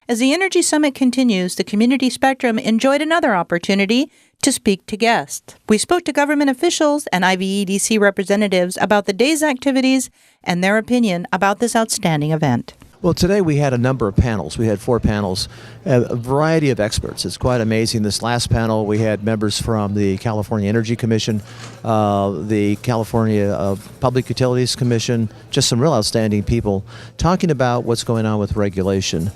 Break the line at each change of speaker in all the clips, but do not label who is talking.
As the Energy Summit continues, the Community Spectrum enjoyed another opportunity to speak to guests. We spoke to government officials and IVEDC representatives about the day's activities and their opinion about this outstanding event.
Well, today we had a number of panels. We had 4 panels, a variety of experts. It's quite amazing. This last panel, we had members from the California Energy Commission, the California Public Utilities Commission, just some real outstanding people talking about what's going on with regulation.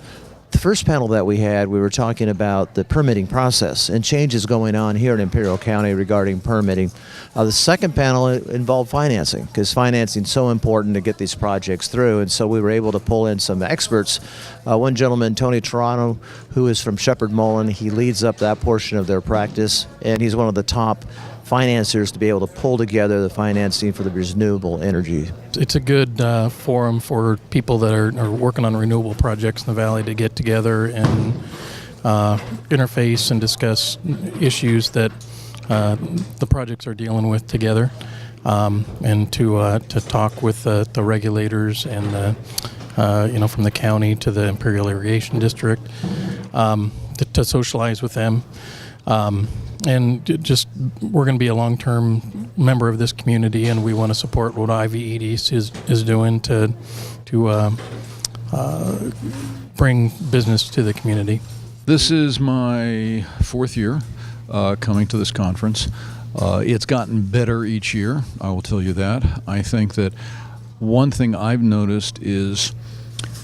The first panel that we had, we were talking about the permitting process and changes going on here in Imperial County regarding permitting. The second panel involved financing, because financing is so important to get these projects through, and so we were able to pull in some experts. One gentleman, Tony Toronto, who is from Shepherd Mullen, he leads up that portion of their practice, and he's one of the top financiers to be able to pull together the financing for the renewable energy.
It's a good forum for people that are working on renewable projects in the Valley to get together and interface and discuss issues that the projects are dealing with together, and to talk with the regulators and from the county to the Imperial Irrigation District, to socialize with them. And we're going to be a long-term member of this community, and we want to support what IVEDC is doing to bring business to the community.
This is my 4th year coming to this conference. It's gotten better each year, I will tell you that. I think that one thing I've noticed is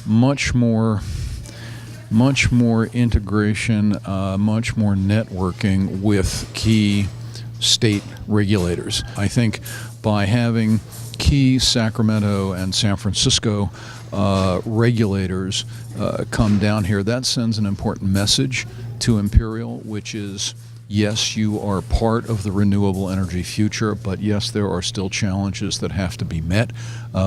much more integration, much more networking with key state regulators. I think by having key Sacramento and San Francisco regulators come down here, that sends an important message to Imperial, which is, yes, you are part of the renewable energy future, but yes, there are still challenges that have to be met.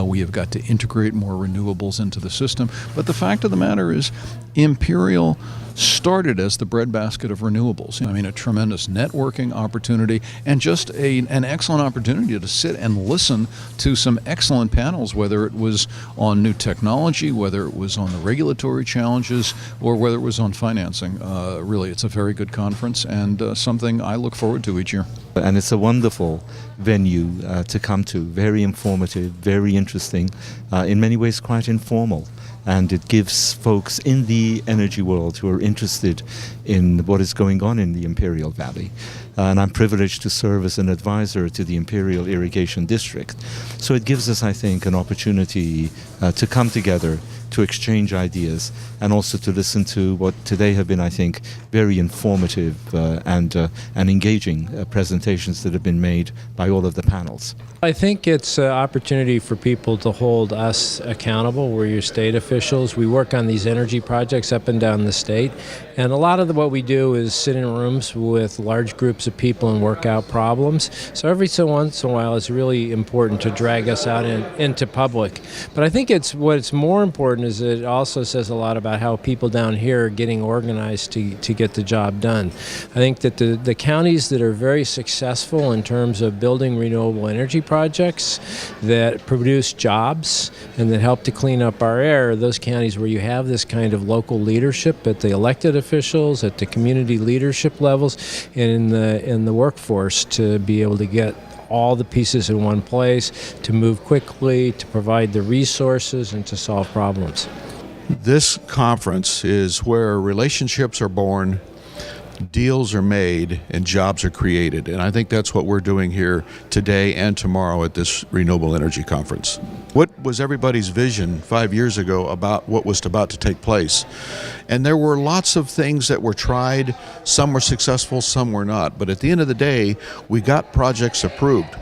We have got to integrate more renewables into the system. But the fact of the matter is, Imperial started as the breadbasket of renewables. I mean, a tremendous networking opportunity and just an excellent opportunity to sit and listen to some excellent panels, whether it was on new technology, whether it was on the regulatory challenges, or whether it was on financing. Really, it's a very good conference and something I look forward to each year.
And it's a wonderful venue to come to, very informative, very interesting, in many ways quite informal. And it gives folks in the energy world who are interested in what is going on in the Imperial Valley. And I'm privileged to serve as an advisor to the Imperial Irrigation District. So it gives us, I think, an opportunity to come together, to exchange ideas, and also to listen to what today have been, I think, very informative and engaging presentations that have been made by all of the panels.
I think it's an opportunity for people to hold us accountable. We're your state officials. We work on these energy projects up and down the state, and a lot of what we do is sit in rooms with large groups of people and work out problems. So every so once in a while, it's really important to drag us out into public. But I think what's more important is it also says a lot about how people down here are getting organized to get the job done. I think that the counties that are very successful in terms of building renewable energy projects that produce jobs and that help to clean up our air, those counties where you have this kind of local leadership at the elected officials, at the community leadership levels, and in the workforce to be able to get all the pieces in one place, to move quickly, to provide the resources, and to solve problems.
This conference is where relationships are born, deals are made, and jobs are created. And I think that's what we're doing here today and tomorrow at this Renewable Energy Conference. What was everybody's vision 5 years ago about what was about to take place? And there were lots of things that were tried. Some were successful, some were not. But at the end of the day, we got projects approved.